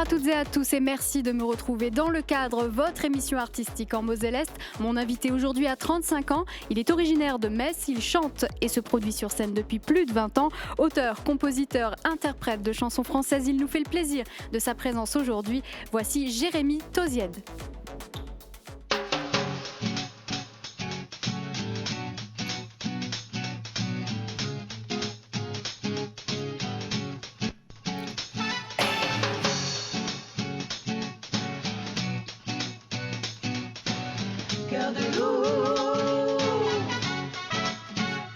à toutes et à tous et merci de me retrouver dans le cadre votre émission artistique en Moselle-Est. Mon invité aujourd'hui a 35 ans, il est originaire de Metz, il chante et se produit sur scène depuis plus de 20 ans. Auteur, compositeur, interprète de chansons françaises, il nous fait le plaisir de sa présence aujourd'hui. Voici Jérémy Tauziède.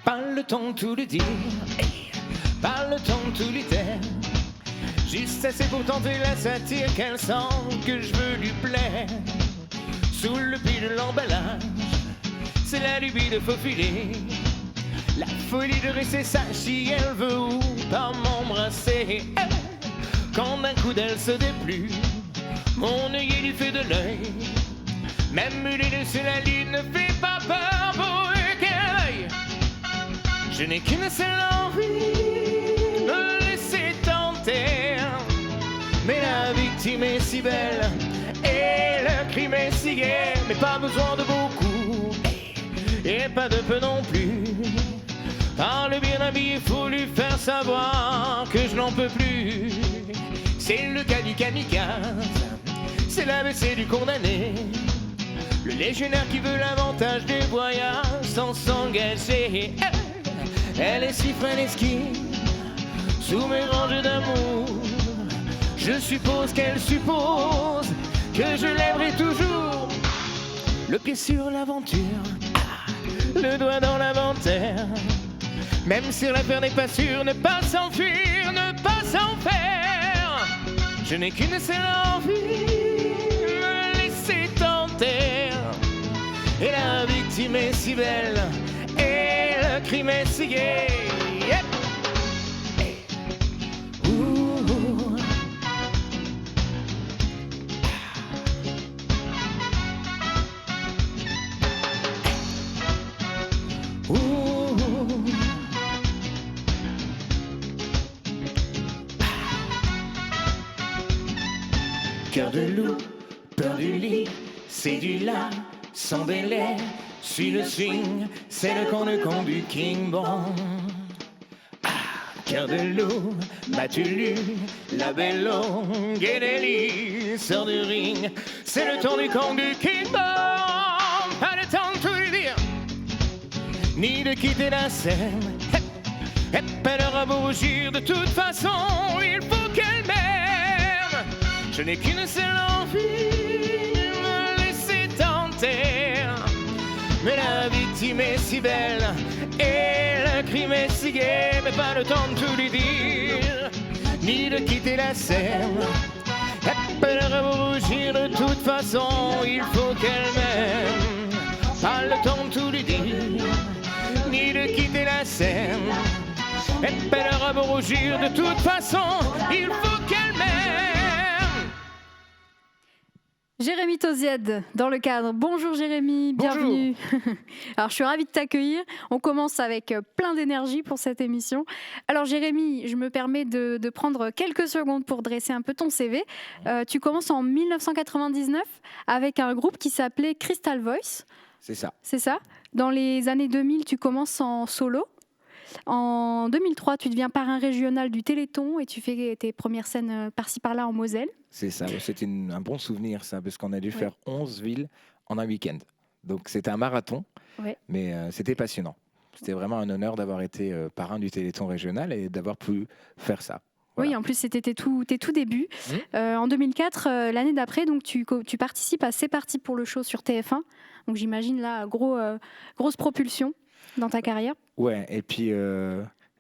Pas le temps de tout lui dire, pas le temps de tout lui taire. Juste assez pour tenter la satire qu'elle sent que je veux lui plaire. Sous le pli de l'emballage, c'est la lubie de faufiler. La folie de rester sage si elle veut ou pas m'embrasser. Quand d'un coup d'elle se déplume, mon œil lui fait de l'œil. Même l'île sur la lune ne fait pas peur pour qu'elle aille. Je n'ai qu'une seule envie, me laisser tenter. Mais la victime est si belle et le crime est si gai. Mais pas besoin de beaucoup et pas de peu non plus. Par le bien habillé, faut lui faire savoir que je n'en peux plus. C'est le cas du kamikaze, c'est l'ABC du condamné. Le légionnaire qui veut l'avantage des voyages sans s'engager. Elle est si frénesque sous mes rangées d'amour. Je suppose qu'elle suppose que je l'aimerai toujours. Le pied sur l'aventure, le doigt dans l'inventaire. Même si l'affaire n'est pas sûre, ne pas s'enfuir, ne pas s'en faire. Je n'ai qu'une seule envie, me laisser tenter. Et la victime est si belle et le crime est si gai. Yep. Cœur de loup, peur du lit, c'est du là, sans délai. Suis le swing, c'est le camp du King Bong. Cœur de loup, m'as-tu lu la belle longue et délice sort du ring, c'est le temps du camp du King Bong. Pas le temps de tout lui dire, ni de quitter la scène. Elle aura beau rougir, de toute façon, il faut qu'elle m'aime. Je n'ai qu'une seule envie, me laisser tenter. Mais la victime est si belle et le crime est si gai. Mais pas le temps de tout lui dire, ni de quitter la scène. Elle aura beau rougir, de toute façon, il faut qu'elle m'aime. Pas le temps de tout lui dire, ni de quitter la scène. Elle aura beau rougir, de toute façon, il faut qu'elle m'aime. Jérémy Tauziède dans le cadre. Bonjour Jérémy, bienvenue. Bonjour. Alors je suis ravie de t'accueillir. On commence avec plein d'énergie pour cette émission. Alors Jérémy, je me permets de prendre quelques secondes pour dresser un peu ton CV. Tu commences en 1999 avec un groupe qui s'appelait Crystal Voice. C'est ça. C'est ça. Dans les années 2000, tu commences en solo. En 2003, tu deviens parrain régional du Téléthon et tu fais tes premières scènes par-ci par-là en Moselle. C'est ça, c'était un bon souvenir ça, parce qu'on a dû faire 11 villes en un week-end. Donc c'était un marathon, mais c'était passionnant. C'était vraiment un honneur d'avoir été parrain du Téléthon régional et d'avoir pu faire ça. Voilà. Oui, en plus c'était tes tout débuts. En 2004, l'année d'après, donc tu participes à C'est parti pour le show sur TF1. Donc j'imagine là, grosse propulsion dans ta carrière. Ouais, et puis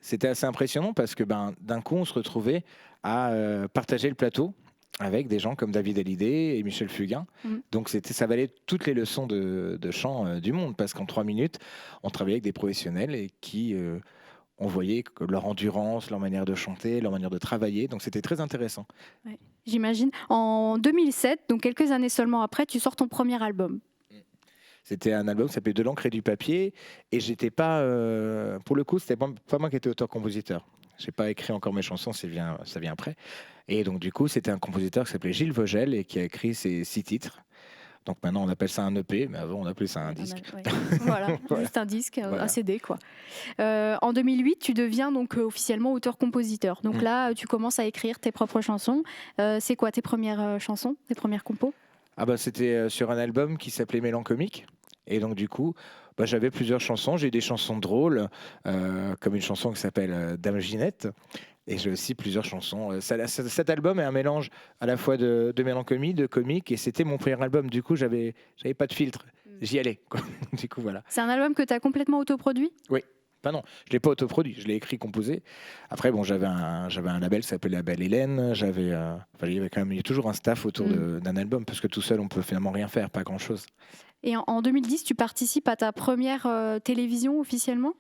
c'était assez impressionnant parce que d'un coup on se retrouvait à partager le plateau avec des gens comme David Hallyday et Michel Fugain. Donc ça valait toutes les leçons de chant du monde, parce qu'en 3 minutes, on travaillait avec des professionnels et qui on voyait que leur endurance, leur manière de chanter, leur manière de travailler. Donc c'était très intéressant. Ouais, j'imagine. En 2007, donc quelques années seulement après, tu sors ton premier album. C'était un album qui s'appelait De l'encre et du papier, et j'étais pas, pour le coup, c'était pas moi qui étais auteur-compositeur. J'ai pas écrit encore mes chansons, ça vient après. Et donc du coup, c'était un compositeur qui s'appelait Gilles Vogel et qui a écrit ces 6 titres. Donc maintenant, on appelle ça un EP, mais avant, on appelait ça un disque. Voilà, Voilà. juste un disque, Voilà. un CD, quoi. En 2008, tu deviens donc officiellement auteur-compositeur. Donc là, tu commences à écrire tes propres chansons. C'est quoi tes premières chansons, tes premières compos? Ah bah, c'était sur un album qui s'appelait Mélancomique. Et donc du coup, bah, j'avais plusieurs chansons. J'ai eu des chansons drôles, comme une chanson qui s'appelle Dame Ginette. Et j'ai aussi plusieurs chansons. Cet album est un mélange à la fois de mélancolie, de comique. Et c'était mon premier album. Du coup, j'avais pas de filtre. J'y allais, quoi. Du coup, voilà. C'est un album que tu as complètement autoproduit? Oui. Enfin non, je ne l'ai pas autoproduit, je l'ai écrit, composé. Après, bon, j'avais un label qui s'appelait Label Hélène. Il y a toujours un staff autour d'un album, parce que tout seul, on peut finalement rien faire, pas grand-chose. Et en 2010, tu participes à ta première télévision officiellement?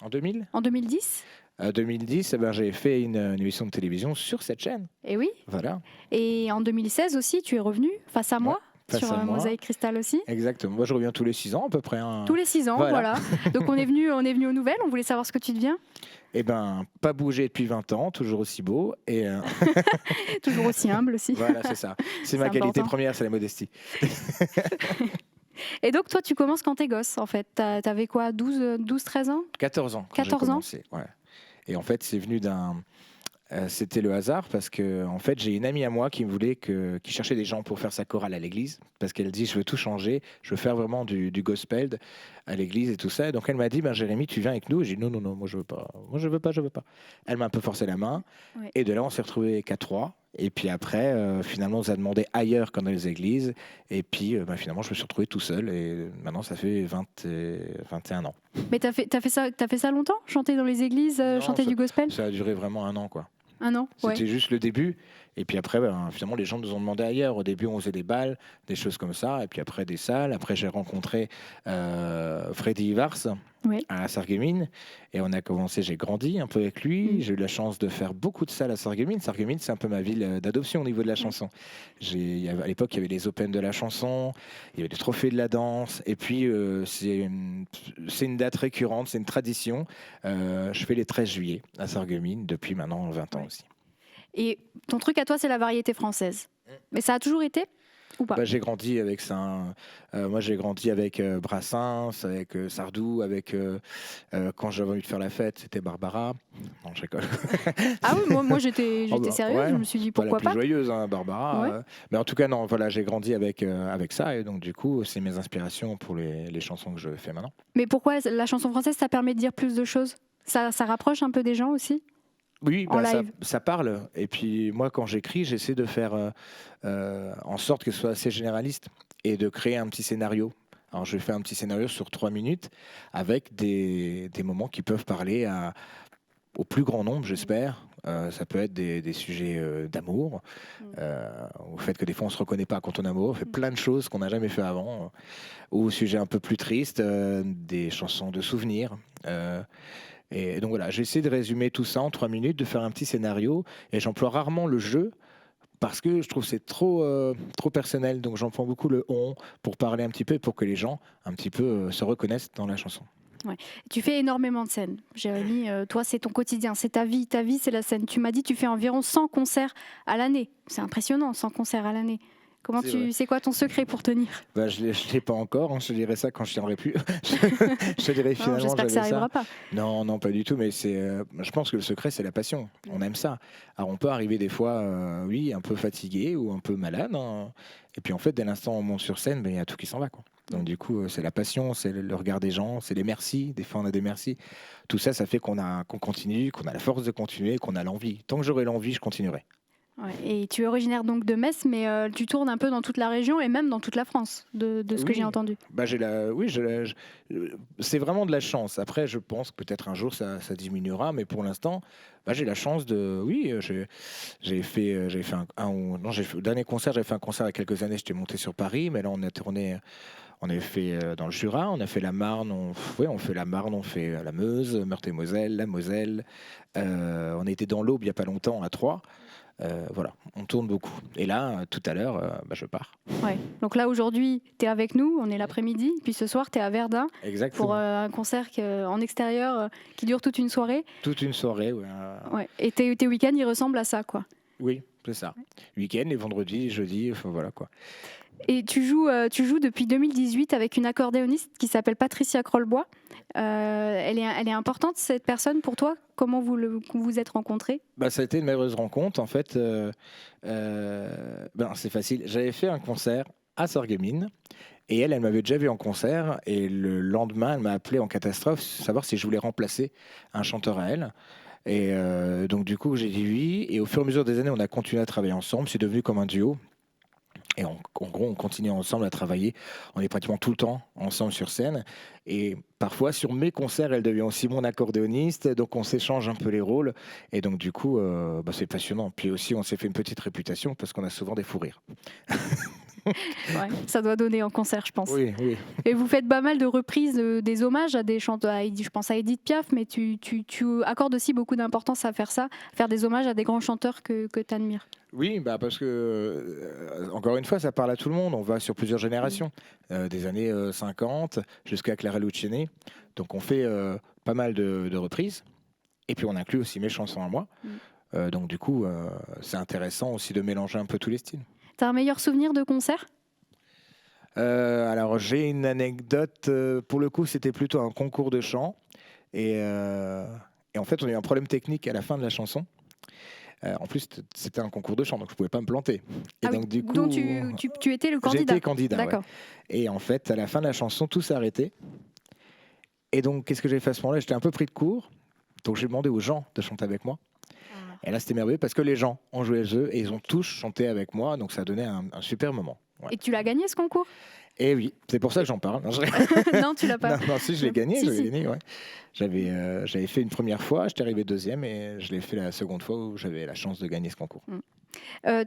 En 2000 En 2010? 2010, j'ai fait une émission de télévision sur cette chaîne. Et oui. Voilà. Et en 2016 aussi, tu es revenu Face à moi, sur Mosaïque Cristal aussi. Exactement. Moi, je reviens tous les 6 ans à peu près. Tous les 6 ans, voilà. Donc on est venu aux nouvelles. On voulait savoir ce que tu deviens. Eh ben, pas bougé depuis 20 ans, toujours aussi beau et toujours aussi humble aussi. Voilà, c'est ça. C'est ma qualité première, c'est la modestie. Et donc, toi, tu commences quand t'es gosse, en fait. T'avais quoi, 12, 13 ans? 14 ans. 14 ans. Ouais. Et en fait, c'est venu c'était le hasard parce que en fait, j'ai une amie à moi qui cherchait des gens pour faire sa chorale à l'église parce qu'elle dit je veux tout changer, je veux faire vraiment du gospel à l'église et tout ça. Donc elle m'a dit Jérémy, tu viens avec nous. Et j'ai dit non, moi je veux pas. Elle m'a un peu forcé la main et de là on s'est retrouvés qu'à 3. Et puis après, finalement, on nous a demandé ailleurs qu'en dans les églises. Et puis, finalement, je me suis retrouvé tout seul. Et maintenant, ça fait 21 ans. Mais t'as fait ça longtemps? Chanter dans les églises, chanter du gospel? Ça a duré vraiment 1 an, quoi. 1 an, C'était juste le début. Et puis après, finalement, les gens nous ont demandé ailleurs. Au début, on faisait des balles, des choses comme ça. Et puis après, des salles. Après, j'ai rencontré Freddy Ivars à Sarreguemines. Et on a commencé, j'ai grandi un peu avec lui. J'ai eu la chance de faire beaucoup de salles à Sarreguemines. Sarreguemines, c'est un peu ma ville d'adoption au niveau de la chanson. À l'époque, il y avait les Open de la chanson. Il y avait les trophées de la danse. Et puis, c'est une date récurrente, c'est une tradition. Je fais les 13 juillet à Sarreguemines depuis maintenant 20 ans aussi. Et ton truc à toi, c'est la variété française. Mais ça a toujours été ou pas? J'ai grandi avec ça. Moi, j'ai grandi avec Brassens, avec Sardou, avec quand j'avais envie de faire la fête, c'était Barbara. Non, je rigole. Ah oui, moi j'étais sérieuse. Je me suis dit pourquoi pas. La plus joyeuse, hein, Barbara. Mais en tout cas, non. Voilà, j'ai grandi avec ça, et donc du coup, c'est mes inspirations pour les chansons que je fais maintenant. Mais pourquoi la chanson française, ça permet de dire plus de choses? Ça rapproche un peu des gens aussi? Oui, ça parle. Et puis moi, quand j'écris, j'essaie de faire en sorte que ce soit assez généraliste et de créer un petit scénario. Alors, je fais un petit scénario sur 3 minutes avec des moments qui peuvent parler au plus grand nombre, j'espère. Ça peut être des sujets d'amour, au fait que des fois on ne se reconnaît pas quand on est amoureux, on fait plein de choses qu'on n'a jamais fait avant, ou sujets un peu plus tristes, des chansons de souvenirs. Et donc voilà, j'essaie de résumer tout ça en 3 minutes, de faire un petit scénario, et j'emploie rarement le jeu parce que je trouve que c'est trop personnel, donc j'emploie beaucoup le on pour parler un petit peu, pour que les gens un petit peu se reconnaissent dans la chanson. Ouais. Tu fais énormément de scènes, Jérémy. Toi, c'est ton quotidien, c'est ta vie c'est la scène. Tu m'as dit que tu fais environ 100 concerts à l'année. C'est impressionnant, 100 concerts à l'année. C'est quoi ton secret pour tenir? Je l'ai pas encore, je te dirai ça quand je tiendrai plus. Je te dirai finalement. J'espère que ça n'arrivera pas. Non, pas du tout, mais je pense que le secret, c'est la passion. On aime ça. Alors on peut arriver des fois, un peu fatigué ou un peu malade. Hein. Et puis en fait, dès l'instant où on monte sur scène, il y a tout qui s'en va, quoi. Donc du coup, c'est la passion, c'est le regard des gens, c'est les merci. Des fois, on a des merci. Tout ça, ça fait qu'on continue, qu'on a la force de continuer, qu'on a l'envie. Tant que j'aurai l'envie, je continuerai. Ouais, et tu es originaire donc de Metz, mais tu tournes un peu dans toute la région et même dans toute la France, de ce que j'ai entendu. C'est vraiment de la chance. Après, je pense que peut-être un jour ça diminuera, mais pour l'instant, j'ai la chance de. Oui, le dernier concert, j'avais fait un concert il y a quelques années, j'étais monté sur Paris, mais là on a tourné. On avait fait dans le Jura, on a fait la Marne, on fait la Marne, on fait la Meuse, Meurthe-et-Moselle, la Moselle. On a été dans l'Aube il n'y a pas longtemps, à Troyes. Voilà, on tourne beaucoup. Et là, tout à l'heure, je pars. Ouais. Donc là, aujourd'hui, tu es avec nous, on est l'après-midi, puis ce soir, tu es à Verdun. Exactement. Pour un concert en extérieur qui dure toute une soirée. Toute une soirée, oui. Ouais. Et tes week-ends, ils ressemblent à ça, quoi. Oui, c'est ça. Week-end, les vendredis, jeudis, voilà quoi. Et tu joues depuis 2018 avec une accordéoniste qui s'appelle Patricia Krollbois. Elle est importante, cette personne, pour toi? Comment vous vous êtes rencontrés? Ça a été une merveilleuse rencontre. En fait, c'est facile. J'avais fait un concert à Sarreguemines et elle m'avait déjà vu en concert. Et le lendemain, elle m'a appelé en catastrophe, savoir si je voulais remplacer un chanteur à elle. Et donc, du coup, j'ai dit oui. Et au fur et à mesure des années, on a continué à travailler ensemble. C'est devenu comme un duo. Et en gros, on continue ensemble à travailler. On est pratiquement tout le temps ensemble sur scène. Et parfois, sur mes concerts, elle devient aussi mon accordéoniste. Donc, on s'échange un peu les rôles. Et donc, du coup, c'est passionnant. Puis aussi, on s'est fait une petite réputation parce qu'on a souvent des fous rires. Ouais, ça doit donner en concert, je pense. Oui, oui. Et vous faites pas mal de reprises, des hommages à des chanteurs. Je pense à Edith Piaf, mais tu accordes aussi beaucoup d'importance à faire ça, faire des hommages à des grands chanteurs que tu admires. Oui, parce que, encore une fois, ça parle à tout le monde. On va sur plusieurs générations, des années 50 jusqu'à Clara Luciani. Donc, on fait pas mal de reprises. Et puis, on inclut aussi mes chansons à moi. Donc, du coup, c'est intéressant aussi de mélanger un peu tous les styles. T'as un meilleur souvenir de concert? Alors, j'ai une anecdote. Pour le coup, c'était plutôt un concours de chant. Et en fait, on a eu un problème technique à la fin de la chanson. En plus, c'était un concours de chant, donc je ne pouvais pas me planter. Et donc, du coup, donc tu étais le candidat. J'étais candidat, d'accord. Ouais. Et en fait, à la fin de la chanson, tout s'est arrêté. Et donc, qu'est-ce que j'ai fait à ce moment-là? J'étais un peu pris de court. Donc, j'ai demandé aux gens de chanter avec moi. Et là, c'était merveilleux parce que les gens ont joué le jeu et ils ont tous chanté avec moi. Donc, ça a donné un super moment. Ouais. Et tu l'as gagné, ce concours? Et oui, c'est pour ça que j'en parle. Non, tu l'as pas. Non, si, je l'ai gagné. Si, je l'ai gagné, ouais. J'avais fait une première fois, j'étais arrivé deuxième et je l'ai fait la seconde fois où j'avais la chance de gagner ce concours.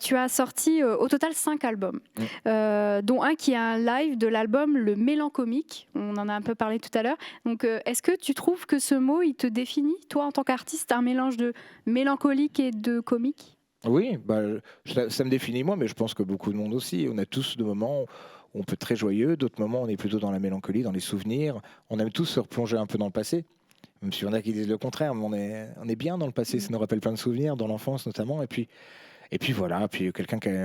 Tu as sorti au total 5 albums, dont un qui est un live de l'album Le Mélancomique. On en a un peu parlé tout à l'heure. Donc, est-ce que tu trouves que ce mot, il te définit, toi, en tant qu'artiste, un mélange de mélancolique et de comique? Oui, ça me définit moi, mais je pense que beaucoup de monde aussi. On a tous des moments où on peut être très joyeux, d'autres moments on est plutôt dans la mélancolie, dans les souvenirs. On aime tous se replonger un peu dans le passé, même s'il y en a qui disent le contraire, mais on est bien dans le passé, ça nous rappelle plein de souvenirs, dans l'enfance notamment. Et puis voilà,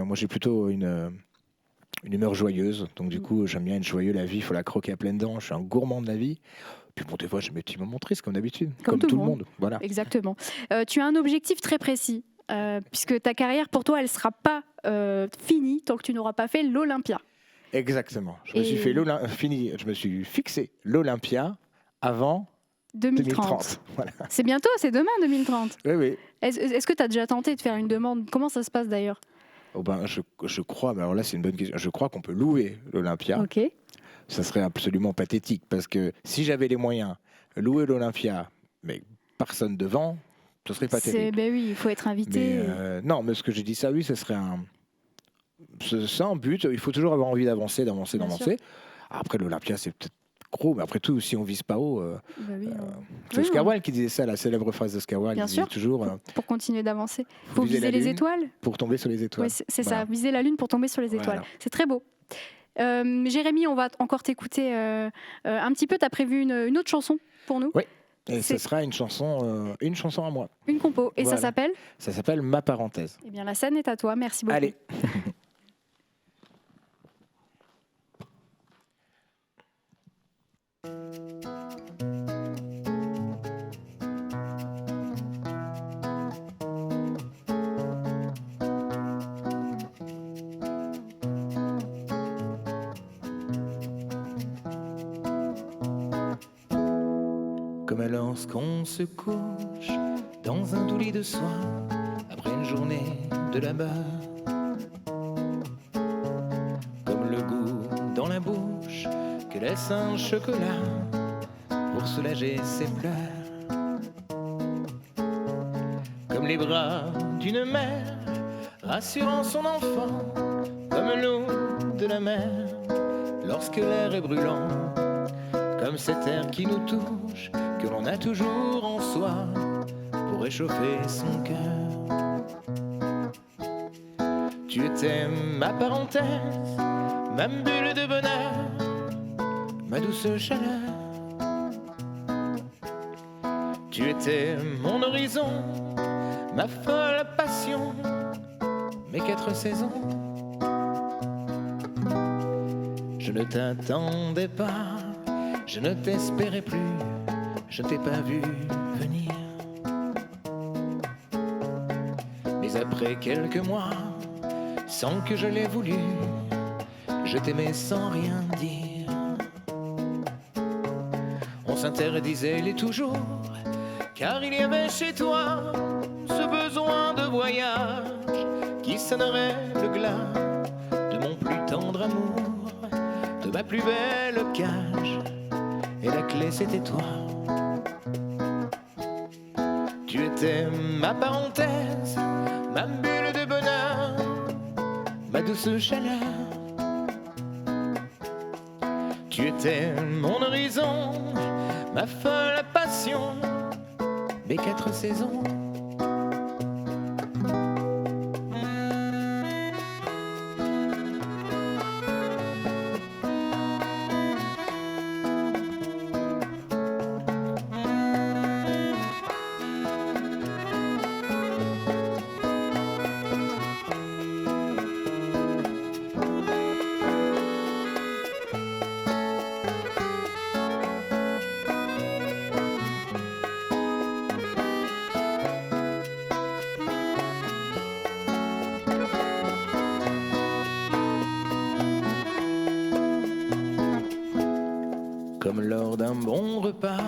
moi j'ai plutôt une humeur joyeuse, donc du coup j'aime bien être joyeux, la vie, il faut la croquer à pleines dents, je suis un gourmand de la vie. Puis bon, des fois j'ai mes petits moments tristes comme d'habitude, comme tout le monde. Voilà. Exactement. Tu as un objectif très précis, puisque ta carrière pour toi elle ne sera pas finie tant que tu n'auras pas fait l'Olympia. Exactement. Je me suis fixé l'Olympia avant 2030. Voilà. C'est bientôt, c'est demain 2030. Oui, oui. Est-ce que tu as déjà tenté de faire une demande? Comment ça se passe d'ailleurs? Je crois, mais alors là c'est une bonne question. Je crois qu'on peut louer l'Olympia. Ok. Ça serait absolument pathétique parce que si j'avais les moyens, louer l'Olympia, mais personne devant, ce serait pas terrible. Ben oui, il faut être invité. Non, mais ce que j'ai dit ça, oui, ce serait c'est un but. Il faut toujours avoir envie d'avancer. Après, l'Olympia, c'est peut-être gros, mais après tout, si on vise pas haut, c'est Oscar Wilde qui disait ça, la célèbre phrase d'Oscar Wilde. Bien sûr. Toujours. Pour continuer d'avancer, il faut viser les étoiles. Pour tomber sur les étoiles. Oui, c'est ça, viser la lune pour tomber sur les étoiles. Voilà. C'est très beau. Jérémy, on va encore t'écouter un petit peu. Tu as prévu une autre chanson pour nous? Oui. Et ce sera une chanson à moi. Une compo. Et voilà. Ça s'appelle? Ça s'appelle Ma parenthèse. Eh bien, la scène est à toi. Merci beaucoup. Allez. Comme lorsqu'on se couche dans un doux lit de soie après une journée de labeur, comme le goût dans la bouche que laisse un chocolat pour soulager ses pleurs, comme les bras d'une mère rassurant son enfant, comme l'eau de la mer lorsque l'air est brûlant, comme cet air qui nous touche, que l'on a toujours en soi pour réchauffer son cœur. Tu étais ma parenthèse, ma bulle de bonheur, ma douce chaleur. Tu étais mon horizon, ma folle passion, mes 4 saisons. Je ne t'attendais pas, je ne t'espérais plus, je ne t'ai pas vu venir. Mais après quelques mois, sans que je l'ai voulu, je t'aimais sans rien dire. On s'interdisait les toujours, car il y avait chez toi ce besoin de voyage qui sonnerait le glas de mon plus tendre amour, de ma plus belle cage, et la clé c'était toi. Tu étais ma parenthèse, ma bulle de bonheur, ma douce chaleur. Tu étais mon horizon, ma folle passion, mes 4 saisons. Comme lors d'un bon repas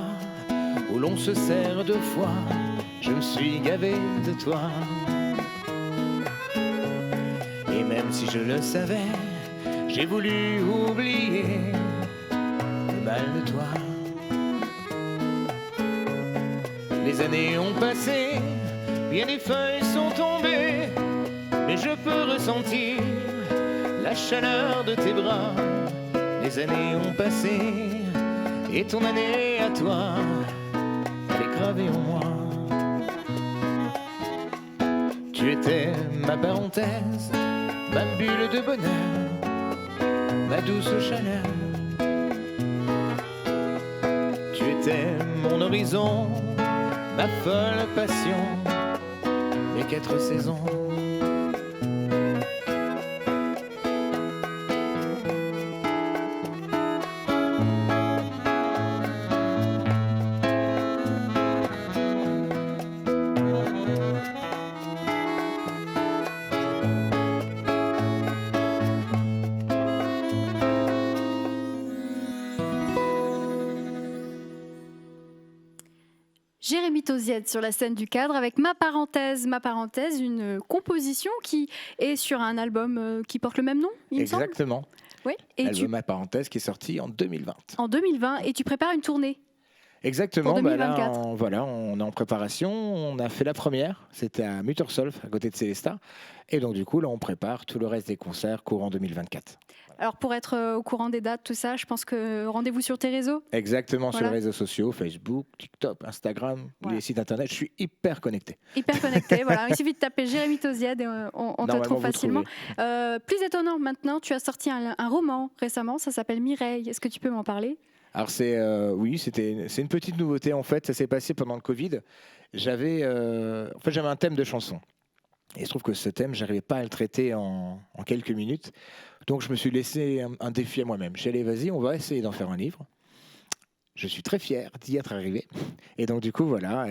où l'on se sert 2 fois, je me suis gavé de toi. Et même si je le savais, j'ai voulu oublier le mal de toi. Les années ont passé, bien des feuilles sont tombées, mais je peux ressentir la chaleur de tes bras. Les années ont passé, et ton année à toi, elle est gravée en moi. Tu étais ma parenthèse, ma bulle de bonheur, ma douce chaleur. Tu étais mon horizon, ma folle passion, mes 4 saisons. Jérémy Tauziède sur la scène du cadre avec Ma parenthèse, une composition qui est sur un album qui porte le même nom, il me semble. Exactement. Oui. Et Album Ma parenthèse qui est sorti en 2020. En 2020, et tu prépares une tournée. Exactement, pour 2024. Là, on est en préparation, on a fait la première, c'était à Muttersolf, à côté de Célestat, et donc du coup, là, on prépare tout le reste des concerts courant 2024. Alors pour être au courant des dates, tout ça, je pense que rendez-vous sur tes réseaux. Exactement, Voilà. sur les réseaux sociaux, Facebook, TikTok, Instagram, Voilà. les sites internet, je suis hyper connecté. Hyper connecté, voilà. Il suffit de taper Jérémy Tauziède et on te trouve facilement. Plus étonnant maintenant, tu as sorti un roman récemment, ça s'appelle Mireille. Est-ce que tu peux m'en parler ? Alors c'est une petite nouveauté en fait, ça s'est passé pendant le Covid. J'avais un thème de chanson. Et il se trouve que ce thème, j'arrivais pas à le traiter en quelques minutes. Donc je me suis laissé un défi à moi-même. J'ai dit, allez, vas-y, on va essayer d'en faire un livre. Je suis très fier d'y être arrivé. Et donc du coup, voilà,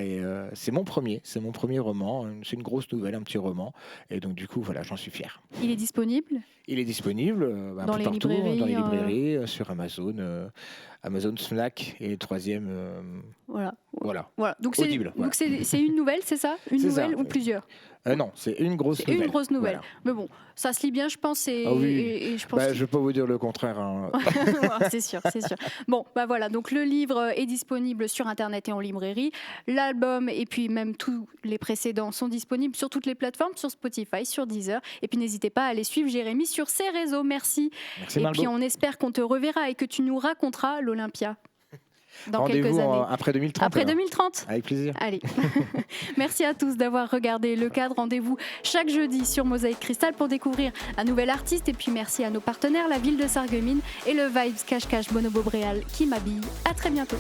c'est mon premier roman. C'est une grosse nouvelle, un petit roman. Et donc du coup, voilà, j'en suis fier. Il est disponible ? Il est disponible dans les partout, librairies, dans les librairies, sur Amazon, Amazon Snack et le troisième. Voilà. Donc audible. Donc c'est une nouvelle, c'est ça ? Une nouvelle ou plusieurs ? Non, c'est une grosse nouvelle. Une grosse nouvelle. Voilà. Mais bon, ça se lit bien, je pense. Et je pense. Je ne vais pas vous dire le contraire. Hein. C'est sûr. Bon, voilà. Donc le livre est disponible sur Internet et en librairie. L'album et puis même tous les précédents sont disponibles sur toutes les plateformes, sur Spotify, sur Deezer. Et puis n'hésitez pas à aller suivre Jérémy sur ses réseaux. Merci. Merci et Margot. puis on espère qu'on te reverra et que tu nous raconteras l'Olympia. dans quelques Rendez-vous années. Après 2030. Après alors. 2030. Avec plaisir. Allez, merci à tous d'avoir regardé Le Cadre. Rendez-vous chaque jeudi sur Mosaïque Cristal pour découvrir un nouvel artiste. Et puis merci à nos partenaires, la ville de Sarreguemines et le Vibes Cache Cache Bonobo Bréal qui m'habille. À très bientôt.